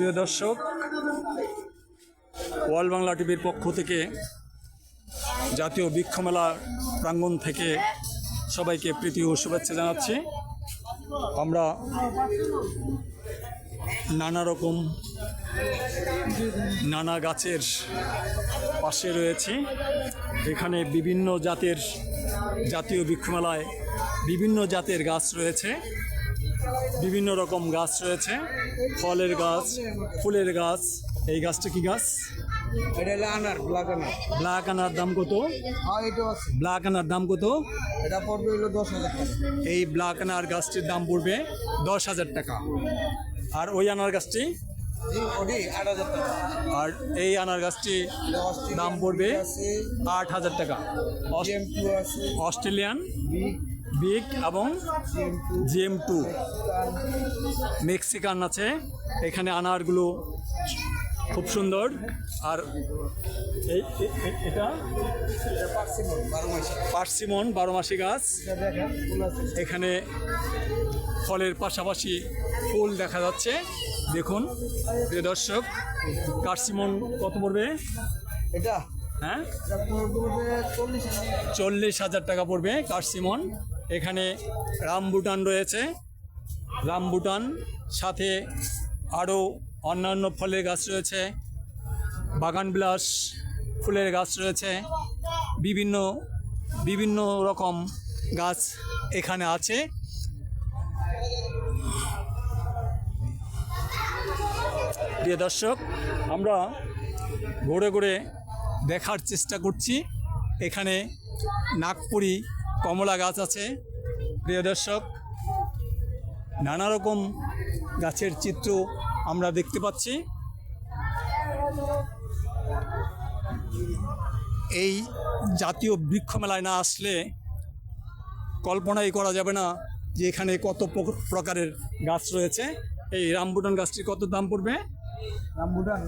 সুপ্রিয় দর্শক, ওয়াল বাংলা টিভির পক্ষ থেকে জাতীয় বৃক্ষ মেলা প্রাঙ্গণ থেকে সবাইকে প্রীতি ও শুভেচ্ছা জানাচ্ছি। আমরা নানা গাছের পাশে রয়েছি। এখানে বিভিন্ন জাতের জাতীয় বৃক্ষ মেলায় বিভিন্ন জাতের গাছ রয়েছে, বিভিন্ন রকম গাছ রয়েছে, ফলের গাছ, ফুলের গাছ। এই গাছটা কি গাছ? এটা হলো আনার, ব্ল্যাক আনার। ব্ল্যাক আনার দাম কত? এটাও আছে। ব্ল্যাক আনার দাম কত? এটা পড়বে হলো 10,000 টাকা। এই ব্ল্যাক আনার গাছটির দাম পড়বে 10,000 টাকা। আর ওই আনার গাছটি? ওটি 8,000 টাকা। আর এই আনার গাছটি দাম পড়বে 8,000 টাকা। GM2 আছে, অস্ট্রেলিয়ান বিগ, বিগ এবং GM2 মেক্সিকান। মেক্সিকান আছে। এখানে আনারগুলো খুব সুন্দর। আর এটা পার্সিমন 12 মাসি গাছ। এখানে ফলের পাশাপাশি ফুল দেখা যাচ্ছে। দেখুন প্রিয় দর্শক, পার্সিমন কত পড়বে? এটা হ্যাঁ, 40,000 টাকা পড়বে পার্সিমন। এখানে রামবুটান রয়েছে, রামবুটান সাথে আরও অন্যান্য ফলের গাছ রয়েছে, বাগান বিলাস ফুলের গাছ রয়েছে, বিভিন্ন বিভিন্ন রকম গাছ এখানে আছে। প্রিয় দর্শক, আমরা ঘুরে ঘুরে দেখার চেষ্টা করছি। এখানে নাগপুরি কমলা গাছ আছে। প্রিয় দর্শক, নানা রকম গাছের চিত্র আমরা দেখতে পাচ্ছি। এই জাতীয় বৃক্ষ মেলায় না আসলে কল্পনাই করা যাবে না যে এখানে কত প্রকারের গাছ রয়েছে। এই রামবুটান গাছটি কত দাম পড়বে? রামবুটান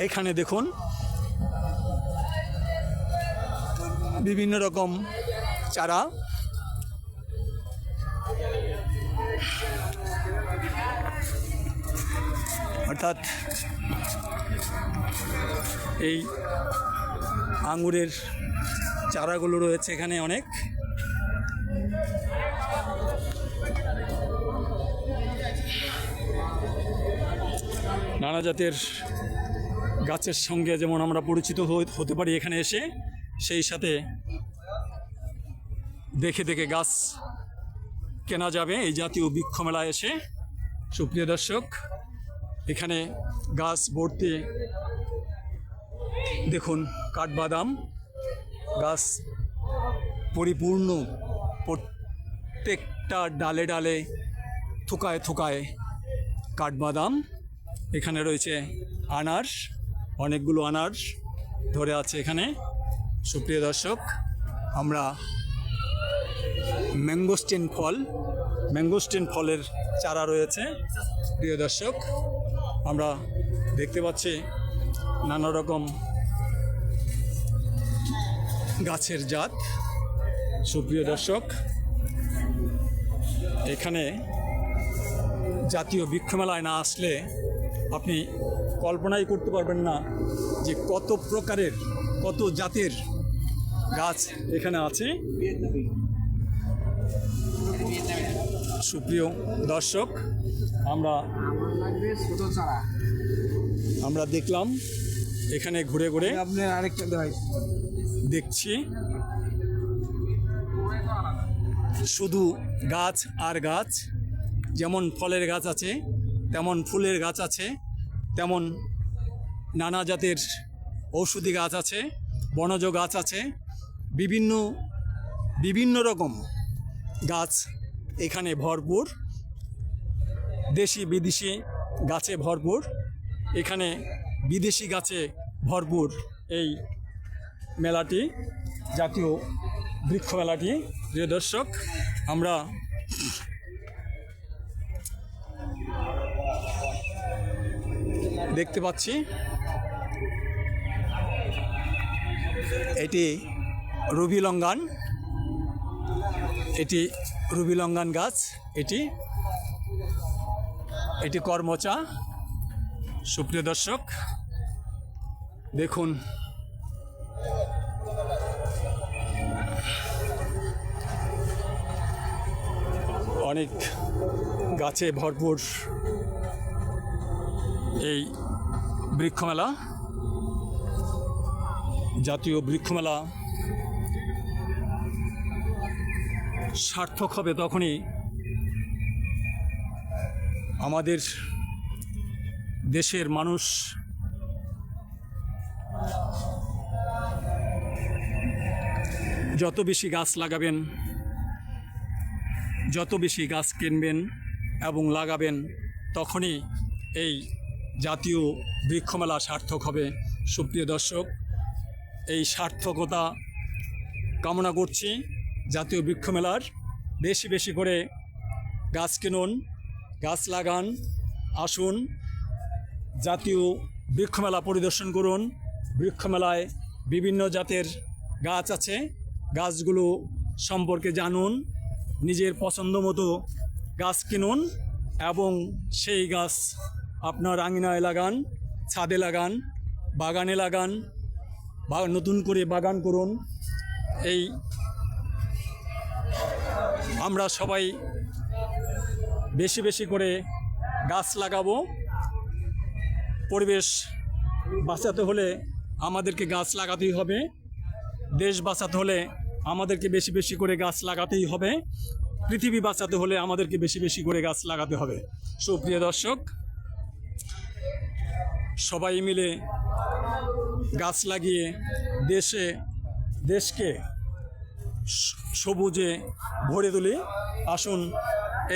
এখানে দেখুন বিভিন্ন রকম চারা। অর্থাৎ এই আঙুরের চারাগুলো রয়েছে এখানে অনেক। নানা জাতের গাছের সঙ্গে যেমন আমরা পরিচিত হতে পারি এখানে এসে, সেই সাথে দেখে দেখে গাছ কেনা যাবে এই জাতীয় বৃক্ষ মেলায় এসে। সুপ্রিয় দর্শক, এখানে গাছ ভর্তি। দেখুন কাঠবাদাম গাছ পরিপূর্ণ, প্রত্যেকটা ডালে ডালে থোকায় থোকায় কাঠবাদাম। এখানে রয়েছে আনার, অনেকগুলো আনার ধরে আছে এখানে। সুপ্রিয় দর্শক, আমরা ম্যাঙ্গোস্টিন ফলের চারা রয়েছে। প্রিয় দর্শক, আমরা দেখতে পাচ্ছি নানা রকম গাছের জাত। সুপ্রিয় দর্শক, এখানে জাতীয় বৃক্ষ মেলায় না আসলে আপনি কল্পনাই করতে পারবেন না যে কত প্রকারের, কত জাতের গাছ এখানে আছে। সুপ্রিয় দর্শক, আমরা দেখলাম এখানে ঘুরে ঘুরে আপনার আরেকটা দেখছি শুধু গাছ আর গাছ। যেমন ফলের গাছ আছে, তেমন ফুলের গাছ আছে, তেমন নানা জাতের ঔষধি গাছ আছে, বনজ গাছ আছে, বিভিন্ন বিভিন্ন রকম গাছ এখানে ভরপুর। দেশি বিদেশি গাছে ভরপুর। এখানে বিদেশি গাছে ভরপুর এই মেলাটি, জাতীয় বৃক্ষ মেলাটি। প্রিয় দর্শক, আমরা দেখতে পাচ্ছি এটি রুবি লঙ্গান। এটি রুবি লঙ্গান গাছ, এটি এটি কর্মচা। সুপ্রিয় দর্শক দেখুন, অনেক গাছে ভরপুর এই বৃক্ষমেলা, জাতীয় বৃক্ষমেলা সার্থক হবে তখনই আমাদের দেশের মানুষ যত বেশি গাছ লাগাবেন, যত বেশি গাছ কিনবেন এবং লাগাবেন, তখনই এই জাতীয় বৃক্ষমেলা সার্থক হবে। সুপ্রিয় দর্শক, এই সার্থকতা কামনা করছি জাতীয় বৃক্ষমেলার। বেশি বেশি করে গাছ কিনুন, গাছ লাগান, আসুন জাতীয় বৃক্ষমেলা পরিদর্শন করুন। বৃক্ষমেলায় বিভিন্ন জাতের গাছ আছে, গাছগুলো সম্পর্কে জানুন, নিজের পছন্দ মতো গাছ কিনুন এবং সেই গাছ আপনার আঙিনায় লাগান, ছাদে লাগান, বাগানে লাগান, বা নতুন করে বাগান করুন। এই আমরা সবাই বেশি বেশি করে গাছ লাগাবো। পরিবেশ বাঁচাতে হলে আমাদেরকে গাছ লাগাতেই হবে, দেশ বাঁচাতে হলে আমাদেরকে বেশি বেশি করে গাছ লাগাতেই হবে, পৃথিবী বাঁচাতে হলে আমাদেরকে বেশি বেশি করে গাছ লাগাতে হবে। সুপ্রিয় দর্শক, সবাই মিলে গাছ লাগিয়ে দেশকে সবুজে ভরে তুলি। আসুন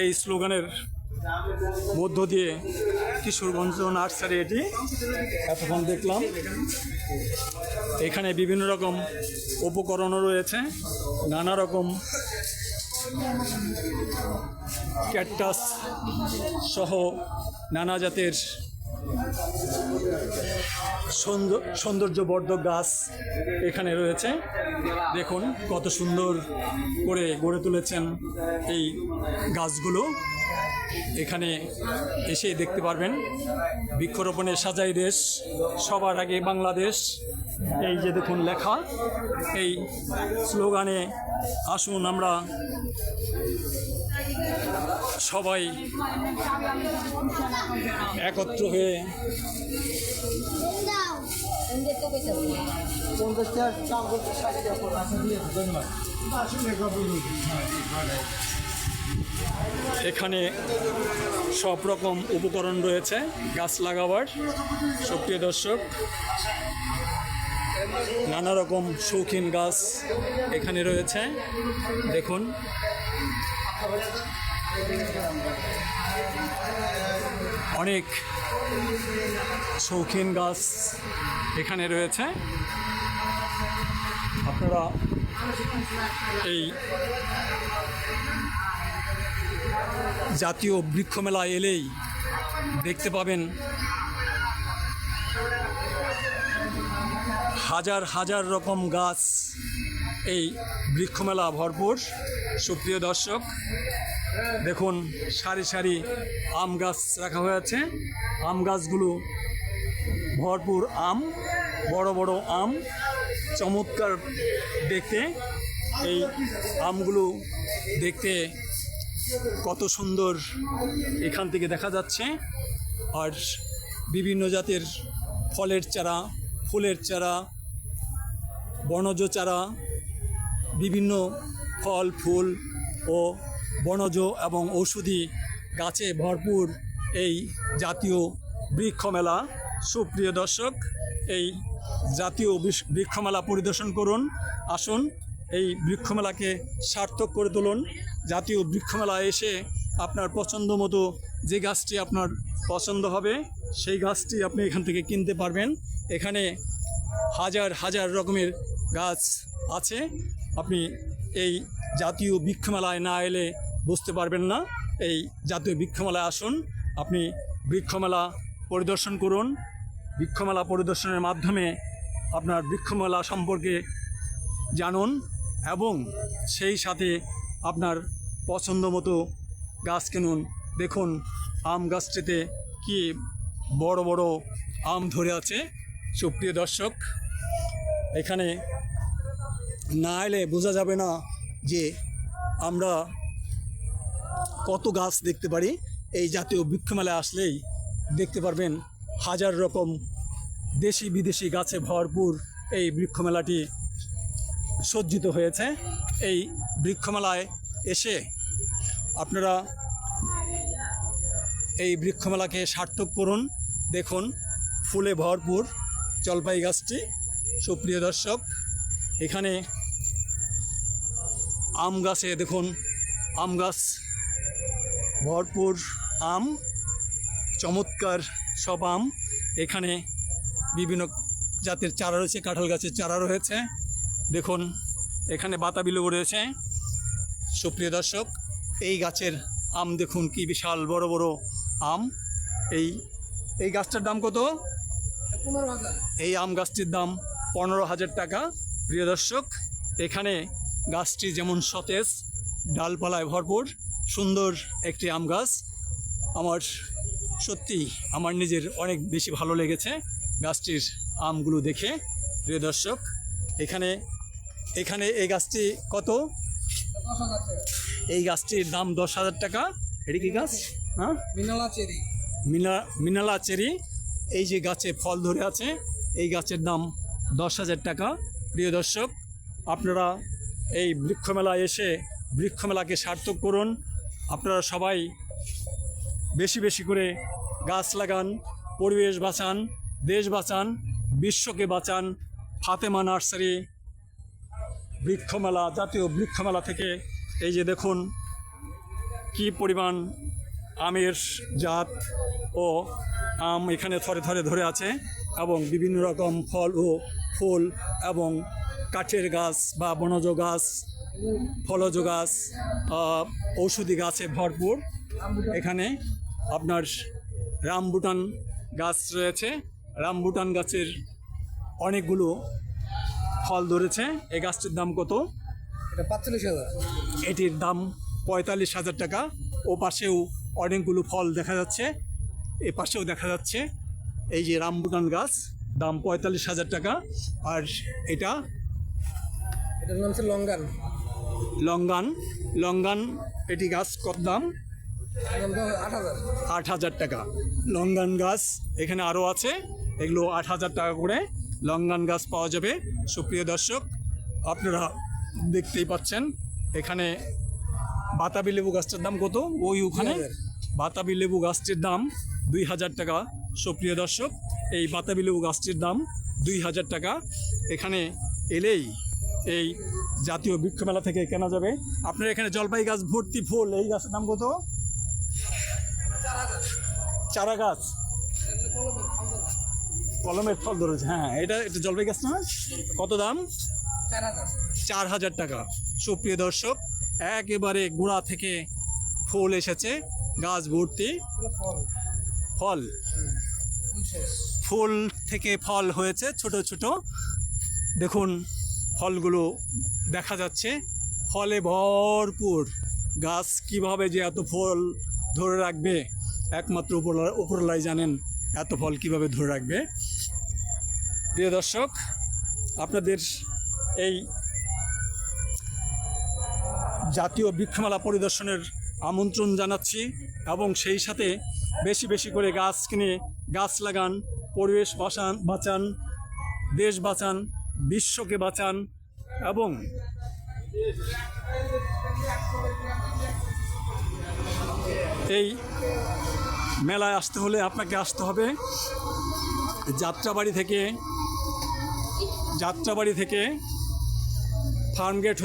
এই স্লোগানের মধ্য দিয়ে কিশোরগঞ্জ নার্সারি, এটি এতক্ষণ দেখলাম, এখানে বিভিন্ন রকম উপকরণও রয়েছে, নানা রকম ক্যাকটাস সহ নানা জাতের সৌন্দর্যবর্ধক গাছ এখানে রয়েছে। দেখুন কত সুন্দর করে গড়ে তুলেছেন এই গাছগুলো। এখানে এসে দেখতে পারবেন, বৃক্ষরোপণে সাজাই দেশ, সবার আগে বাংলাদেশ। এই যে দেখুন লেখা, এই স্লোগানে আসুন আমরা সবাই একত্র হয়ে এখানে সব রকম উপকরণ রয়েছে গাছ লাগাবার। সুপ্রিয় দর্শক, নানা রকম শৌখিন গাছ এখানে রয়েছে। দেখুন অনেক শৌখিন গাছ এখানে রয়েছে। আপনারা এই জাতীয় বৃক্ষমেলা এলেই দেখতে পাবেন হাজার হাজার রকম গাছ, এই বৃক্ষমেলা ভরপুর। সুপ্রিয় দর্শক দেখুন, সারি সারি আম গাছ রাখা হয়েছে। আম গাছগুলো ভরপুর আম, বড় বড় আম, চমৎকার দেখতে। এই আমগুলো দেখতে কত সুন্দর এখান থেকে দেখা যাচ্ছে। আর বিভিন্ন জাতের ফলের চারা, ফুলের চারা, বনজ চারা, বিভিন্ন ফল ফুল ও বনজ এবং ঔষধি গাছে ভরপুর এই জাতীয় বৃক্ষমেলা। সুপ্রিয় দর্শক, এই জাতীয় বৃক্ষমেলা পরিদর্শন করুন। আসুন এই বৃক্ষমেলাকে সার্থক করে তুলুন। জাতীয় বৃক্ষমেলায় এসে আপনার পছন্দ মতো যে গাছটি আপনার পছন্দ হবে সেই গাছটি আপনি এখান থেকে কিনতে পারবেন। এখানে হাজার হাজার রকমের গাছ আছে। আপনি এই জাতীয় বৃক্ষমেলায় না এলে বুঝতে পারবেন না। এই জাতীয় বৃক্ষমেলায় আসুন, আপনি বৃক্ষমেলা পরিদর্শন করুন। বৃক্ষমেলা পরিদর্শনের মাধ্যমে আপনার বৃক্ষমেলা সম্পর্কে জানুন এবং সেই সাথে আপনার পছন্দ মতো গাছ কিনুন। দেখুন আম গাছটিতে কি বড় বড় আম ধরে আছে। সুপ্রিয় দর্শক, এখানে না এলে বোঝা যাবে না যে আমরা কত গাছ দেখতে পারি। এই জাতীয় বৃক্ষ মেলায় আসলেই দেখতে পারবেন হাজার রকম দেশি বিদেশি গাছে ভরপুর এই বৃক্ষ মেলাটি সজ্জিত হয়েছে। এই বৃক্ষ মেলায় এসে আপনারা এই বৃক্ষ মেলাকে সার্থক করুন। দেখুন ফুলে ভরপুর জলপাই গাছটি। সুপ্রিয় দর্শক, এখানে আম গাছে দেখুন আম গাছ ভরপুর আম, চমৎকার সব আম। এখানে বিভিন্ন জাতের চারা রয়েছে, কাঁঠাল গাছের চারা রয়েছে। দেখুন এখানে বাতাবি লেবু রয়েছে। সুপ্রিয় দর্শক, এই গাছের আম দেখুন কি বিশাল বড় বড় আম। এই গাছটার দাম কত? 15,000। এই আম গাছটির দাম 15,000 টাকা। প্রিয় দর্শক, এখানে গাছটি যেমন সতেজ, ডালপালায় ভরপুর, সুন্দর একটি আম গাছ। আমার সত্যি আমার নিজের অনেক বেশি ভালো লেগেছে গাছটির আমগুলো দেখে। প্রিয় দর্শক, এখানে এই গাছটি কত? 10,000 টাকা। এই গাছটির দাম 10,000 টাকা। এটি কি গাছ? হ্যাঁ, মিনালা চেরি। মিনালা চেরি। এই যে গাছে ফল ধরে আছে, এই গাছের দাম 10,000 টাকা। প্রিয় দর্শক, আপনারা এই বৃক্ষমেলায় এসে বৃক্ষমেলাকে সার্থক করুন। আপনারা সবাই বেশি বেশি করে গাছ লাগান, পরিবেশ বাঁচান, দেশ বাঁচান, বিশ্বকে বাঁচান। ফাতেমা নার্সারি বৃক্ষমেলা, জাতীয় বৃক্ষমেলা থেকে এই যে দেখুন কি পরিমাণ আমের জাত ও আম এখানে থরে থরে ধরে আছে, এবং বিভিন্ন রকম ফল ও ফুল এবং কাঠের গাছ বা বনজ গাছ, ফলজ গাছ, ঔষধি গাছে ভরপুর। এখানে আপনার রামবুটান গাছ রয়েছে। রামবুটান গাছের অনেকগুলো ফল ধরেছে। এই গাছটির দাম কত? এটা 45,000। এটির দাম 45,000 টাকা। ও পাশেও অনেকগুলো ফল দেখা যাচ্ছে, এ পাশেও দেখা যাচ্ছে। এই যে রামবুটান গাছ, দাম 45,000 টাকা। আর এটার নাম হচ্ছে লঙ্গান। লঙ্গান এটি গাছ কত দাম? 8,000। 8,000 টাকা। লঙ্গান গাছ এখানে আরও আছে, এগুলো 8,000 টাকা করে লঙ্গান গাছ পাওয়া যাবে। সুপ্রিয় দর্শক, আপনারা দেখতেই পাচ্ছেন এখানে বাতাবি লেবু গাছটার দাম কত? ওখানে 2,000 বাতাবি লেবু গাছটির দাম 2,000 টাকা। সুপ্রিয় দর্শক, এই বাতাবি লেবু গাছটির দাম 2,000 টাকা। এখানে এলেই এই জাতীয় বৃক্ষ মেলা থেকে কেনা যাবে। আপনার এখানে জলপাই গাছ ভর্তি ফুল, এই গাছের দাম কত? চারা গাছ, কলমের ফল ধরেছে। হ্যাঁ, এটা জলপাই গাছ না? কত দাম? 4,000 টাকা। সুপ্রিয় দর্শক, একেবারে গোড়া থেকে ফুল এসেছে, গাছ ভর্তি ফল, ফুল থেকে ফল হয়েছে ছোট ছোট। দেখুন ফলগুলো দেখা যাচ্ছে, ফলে ভরপুর। গাছ কিভাবে যে এত ফল ধরে রাখবে একমাত্র উপরলাই জানেন, এত ফল কিভাবে ধরে রাখবে। প্রিয় দর্শক, আপনাদের এই জাতীয় বৃক্ষমেলা পরিদর্শনের আমন্ত্রণ জানাচ্ছি, এবং সেই সাথে বেশি বেশি করে গাছ কিনে গাছ লাগান, পরিবেশ বাঁচান, দেশ বাঁচান, বিশ্বকে বাঁচান। এবং এই মেলায় আসতে হলে আপনাকে আসতে হবে যাত্রাবাড়ি থেকে ফার্মগেট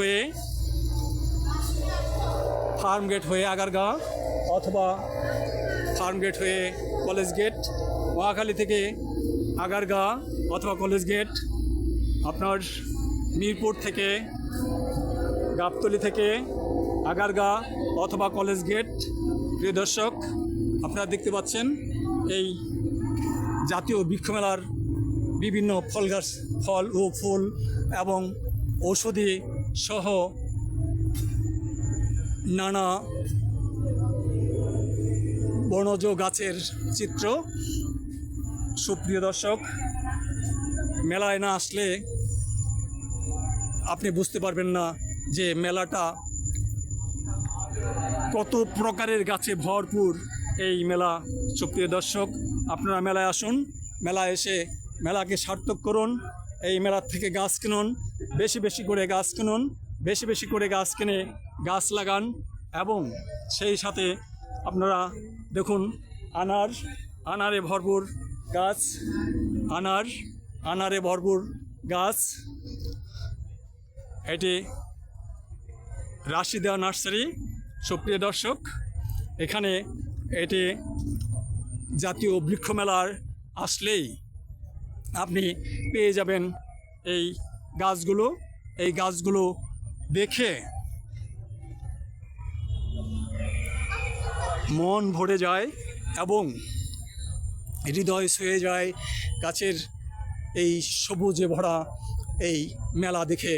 হয়ে আগারগাঁ, অথবা ফার্মগেট হয়ে কলেজ গেট। মহাখালী থেকে আগারগাঁ অথবা কলেজ গেট, আপনার মিরপুর থেকে, গাবতলী থেকে আগারগাঁ অথবা কলেজ গেট। প্রিয় দর্শক, আপনারা দেখতে পাচ্ছেন এই জাতীয় বৃক্ষমেলার বিভিন্ন ফল গাছ, ফল ও ফুল এবং ঔষধি সহ নানা বনজ গাছের চিত্র। সুপ্রিয় দর্শক, মেলায় না আসলে আপনি বুঝতে পারবেন না যে মেলাটা কত প্রকারের গাছে ভরপুর এই মেলা। সুপ্রিয় দর্শক, আপনারা মেলায় আসুন, মেলায় এসে মেলাকে সার্থক করুন। এই মেলার থেকে গাছ কিনুন, বেশি বেশি করে গাছ কিনুন, বেশি বেশি করে গাছ কিনে গাছ লাগান। এবং সেই সাথে আপনারা দেখুন আনারে ভরপুর গাছ, আনারে ভরপুর গাছ। এটি রাশিদা নার্সারি। সুপ্রিয় দর্শক, এখানে এটি জাতীয় বৃক্ষ মেলার আসলেই আপনি পেয়ে যাবেন এই গাছগুলো। এই গাছগুলো দেখে মন ভরে যায় এবং হৃদয় ছুঁয়ে যায়। গাছের এই সবুজে ভরা এই মেলা দেখে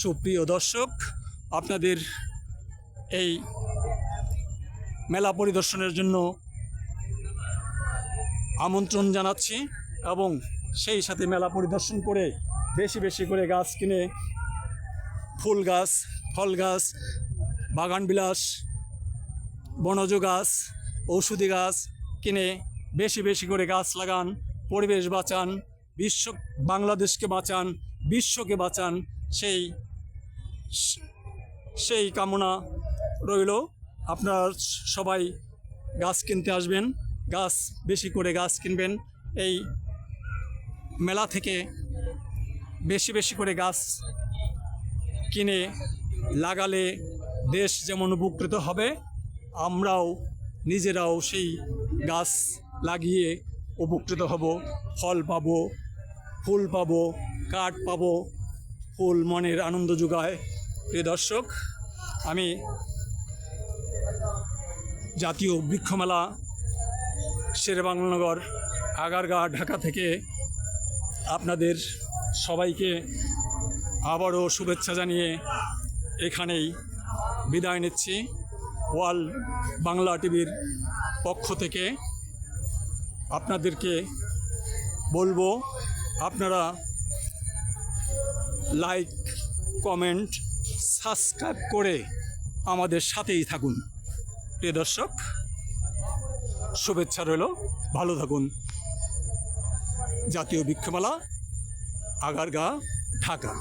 সুপ্রিয় দর্শক, আপনাদের এই মেলা পরিদর্শনের জন্য আমন্ত্রণ জানাচ্ছি এবং সেই সাথে মেলা পরিদর্শন করে বেশি বেশি করে গাছ কিনে ফুল গাছ, ফল গাছ, বাগানবিলাস, বনজ গাছ, ঔষধি গাছ কিনে বেশি বেশি করে গাছ লাগান। পরিবেশ বাঁচান, বাংলাদেশকে বাঁচান, বিশ্বকে বাঁচান, সেই কামনা রইল। আপনারা সবাই গাছ কিনতে আসবেন, গাছ বেশি করে গাছ কিনবেন। এই মেলা থেকে বেশি বেশি করে গাছ কিনে লাগালে দেশ যেমন উপকৃত হবে, আমরাও নিজেরাও সেই গাছ লাগিয়ে উপকৃত হব। ফল পাবো, ফুল পাবো, কাঠ পাবো। ফুল মনের আনন্দ যোগায়। প্রিয় দর্শক, আমি জাতীয় বৃক্ষমেলা শেরেবাংলানগর আগারগাঁ ঢাকা থেকে আপনাদের সবাইকে আবারও শুভেচ্ছা জানিয়ে এখানেই বিদায় নিচ্ছি। ওয়াল বাংলা টিভির পক্ষ থেকে আপনাদেরকে বলবো, আপনারা লাইক, কমেন্ট, সাবস্ক্রাইব করে আমাদের সাথেই থাকুন। প্রিয় দর্শক, শুভেচ্ছা রইল, ভালো থাকুন। জাতীয় বৃক্ষমেলা আগারগাঁ, ঢাকা।